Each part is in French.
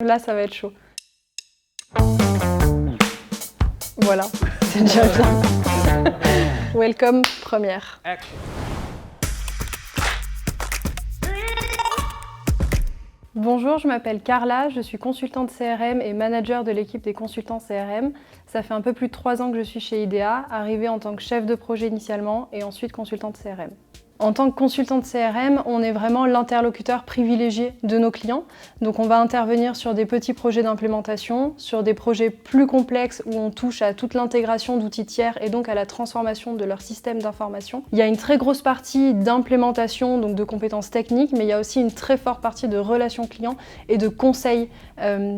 Là, ça va être chaud. Voilà, c'est déjà bien. Welcome, première. Bonjour, je m'appelle Carla, je suis consultante CRM et manager de l'équipe des consultants CRM. Ça fait un peu plus de 3 ans que je suis chez IDEA, arrivée en tant que chef de projet initialement et ensuite consultante CRM. En tant que consultante CRM, on est vraiment l'interlocuteur privilégié de nos clients. Donc on va intervenir sur des petits projets d'implémentation, sur des projets plus complexes où on touche à toute l'intégration d'outils tiers et donc à la transformation de leur système d'information. Il y a une très grosse partie d'implémentation, donc de compétences techniques, mais il y a aussi une très forte partie de relations clients et de conseils,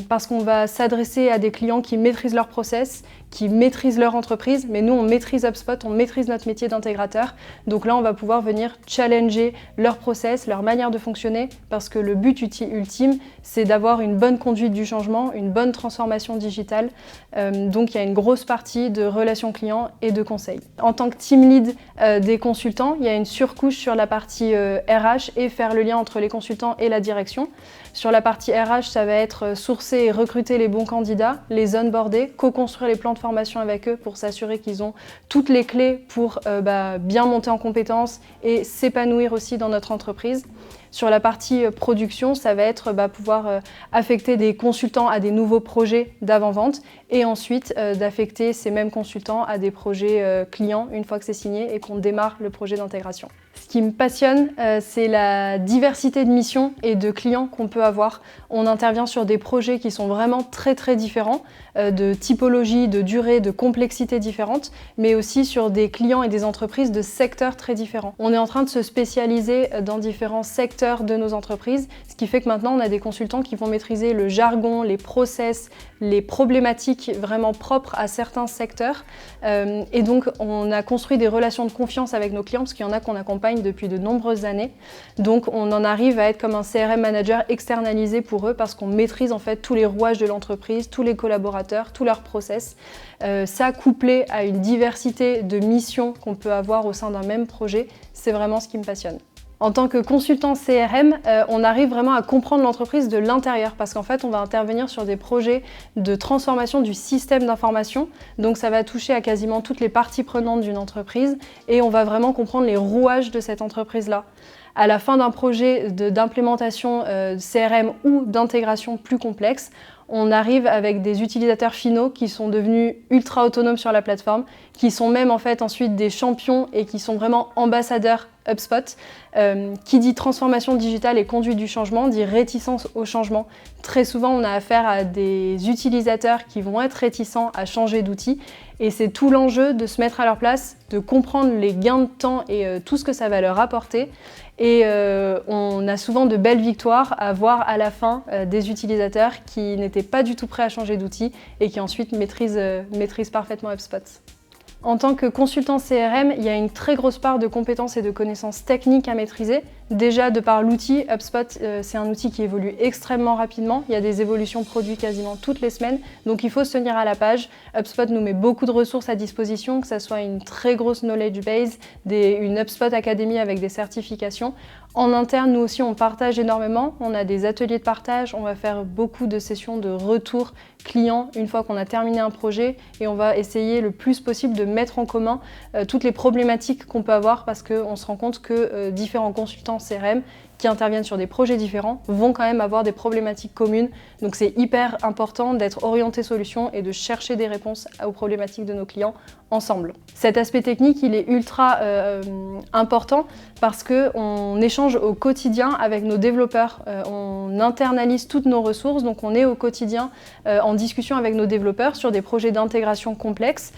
parce qu'on va s'adresser à des clients qui maîtrisent leur process, qui maîtrisent leur entreprise, mais nous on maîtrise HubSpot, on maîtrise notre métier d'intégrateur. Donc là on va pouvoir venir challenger leur process, leur manière de fonctionner, parce que le but ultime c'est d'avoir une bonne conduite du changement, une bonne transformation digitale. Donc il y a une grosse partie de relations clients et de conseils. En tant que team lead des consultants, il y a une surcouche sur la partie RH et faire le lien entre les consultants et la direction. Sur la partie RH, ça va être sourcer et recruter les bons candidats, les onboarder, co-construire les plans de formation avec eux pour s'assurer qu'ils ont toutes les clés pour bien monter en compétences et s'épanouir aussi dans notre entreprise. Sur la partie production, ça va être pouvoir affecter des consultants à des nouveaux projets d'avant-vente et ensuite d'affecter ces mêmes consultants à des projets clients une fois que c'est signé et qu'on démarre le projet d'intégration. Ce qui me passionne, c'est la diversité de missions et de clients qu'on peut avoir. On intervient sur des projets qui sont vraiment très différents, de typologie, de durée, de complexité différentes, mais aussi sur des clients et des entreprises de secteurs très différents. On est en train de se spécialiser dans différents secteurs de nos entreprises, ce qui fait que maintenant on a des consultants qui vont maîtriser le jargon, les process, les problématiques vraiment propres à certains secteurs. Et donc on a construit des relations de confiance avec nos clients, parce qu'il y en a qu'on accompagne depuis de nombreuses années. Donc on en arrive à être comme un CRM manager externalisé pour eux, parce qu'on maîtrise en fait tous les rouages de l'entreprise, tous les collaborateurs, tous leurs process. Ça couplé à une diversité de missions qu'on peut avoir au sein d'un même projet, c'est vraiment ce qui me passionne. En tant que consultant CRM, on arrive vraiment à comprendre l'entreprise de l'intérieur, parce qu'en fait on va intervenir sur des projets de transformation du système d'information, donc ça va toucher à quasiment toutes les parties prenantes d'une entreprise et on va vraiment comprendre les rouages de cette entreprise-là. À la fin d'un projet d'implémentation CRM ou d'intégration plus complexe, on arrive avec des utilisateurs finaux qui sont devenus ultra autonomes sur la plateforme, qui sont même en fait ensuite des champions et qui sont vraiment ambassadeurs HubSpot. Qui dit transformation digitale et conduite du changement, dit réticence au changement. Très souvent, on a affaire à des utilisateurs qui vont être réticents à changer d'outil et c'est tout l'enjeu de se mettre à leur place, de comprendre les gains de temps et tout ce que ça va leur apporter. Et on a souvent de belles victoires à voir à la fin des utilisateurs qui n'étaient pas du tout prêts à changer d'outil et qui ensuite maîtrisent parfaitement HubSpot. En tant que consultant CRM, il y a une très grosse part de compétences et de connaissances techniques à maîtriser. Déjà, de par l'outil, HubSpot, c'est un outil qui évolue extrêmement rapidement. Il y a des évolutions produits quasiment toutes les semaines, donc il faut se tenir à la page. HubSpot nous met beaucoup de ressources à disposition, que ce soit une très grosse knowledge base, une HubSpot Academy avec des certifications. En interne, nous aussi, on partage énormément. On a des ateliers de partage, on va faire beaucoup de sessions de retour client une fois qu'on a terminé un projet et on va essayer le plus possible de mettre en commun toutes les problématiques qu'on peut avoir, parce qu'on se rend compte que différents consultants CRM qui interviennent sur des projets différents vont quand même avoir des problématiques communes. Donc c'est hyper important d'être orienté solution et de chercher des réponses aux problématiques de nos clients ensemble. Cet aspect technique, il est ultra important parce qu'on échange au quotidien avec nos développeurs. On internalise toutes nos ressources, donc on est au quotidien en discussion avec nos développeurs sur des projets d'intégration complexes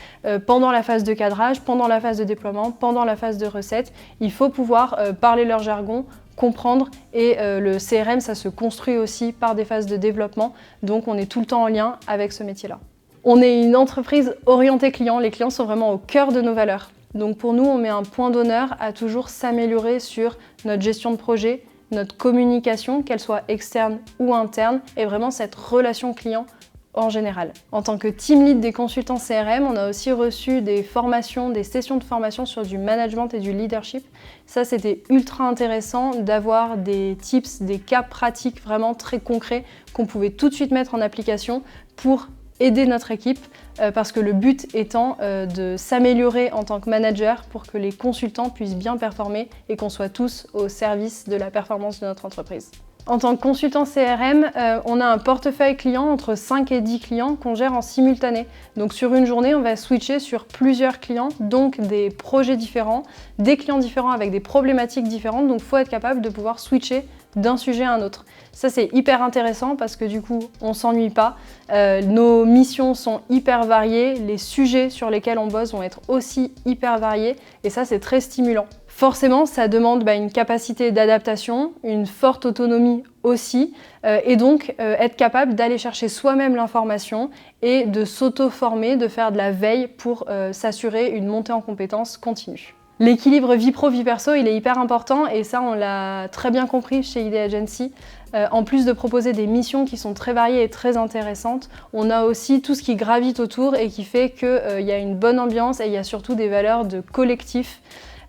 pendant la phase de cadrage, pendant la phase de déploiement, pendant la phase de recette. Il faut pouvoir parler leur jargon, comprendre, et le CRM, ça se construit aussi par des phases de développement, donc on est tout le temps en lien avec ce métier-là. On est une entreprise orientée client, les clients sont vraiment au cœur de nos valeurs. Donc pour nous, on met un point d'honneur à toujours s'améliorer sur notre gestion de projet, notre communication, qu'elle soit externe ou interne, et vraiment cette relation client en général. En tant que team lead des consultants CRM, on a aussi reçu des formations, des sessions de formation sur du management et du leadership. Ça, c'était ultra intéressant d'avoir des tips, des cas pratiques vraiment très concrets qu'on pouvait tout de suite mettre en application pour aider notre équipe, parce que le but étant de s'améliorer en tant que manager pour que les consultants puissent bien performer et qu'on soit tous au service de la performance de notre entreprise. En tant que consultant CRM, on a un portefeuille client entre 5 et 10 clients qu'on gère en simultané. Donc sur une journée, on va switcher sur plusieurs clients, donc des projets différents, des clients différents avec des problématiques différentes. Donc il faut être capable de pouvoir switcher d'un sujet à un autre. Ça, c'est hyper intéressant parce que du coup, on s'ennuie pas. Nos missions sont hyper variées, les sujets sur lesquels on bosse vont être aussi hyper variés et ça, c'est très stimulant. Forcément, ça demande une capacité d'adaptation, une forte autonomie aussi, et donc être capable d'aller chercher soi-même l'information et de s'auto-former, de faire de la veille pour s'assurer une montée en compétences continue. L'équilibre vie pro, vie perso, il est hyper important et ça, on l'a très bien compris chez Idea Agency. En plus de proposer des missions qui sont très variées et très intéressantes, on a aussi tout ce qui gravite autour et qui fait qu'il y a une bonne ambiance et il y a surtout des valeurs de collectif.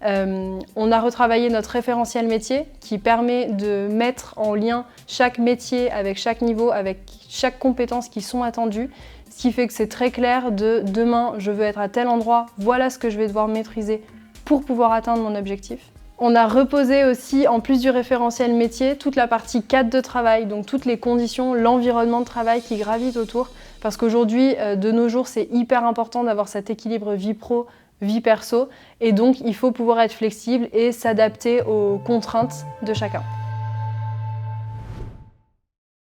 On a retravaillé notre référentiel métier qui permet de mettre en lien chaque métier avec chaque niveau, avec chaque compétence qui sont attendues, ce qui fait que c'est très clair de demain je veux être à tel endroit, voilà ce que je vais devoir maîtriser pour pouvoir atteindre mon objectif. On a reposé aussi, en plus du référentiel métier, toute la partie cadre de travail, donc toutes les conditions, l'environnement de travail qui gravite autour, parce qu'aujourd'hui, de nos jours, c'est hyper important d'avoir cet équilibre vie pro, vie perso, et donc il faut pouvoir être flexible et s'adapter aux contraintes de chacun.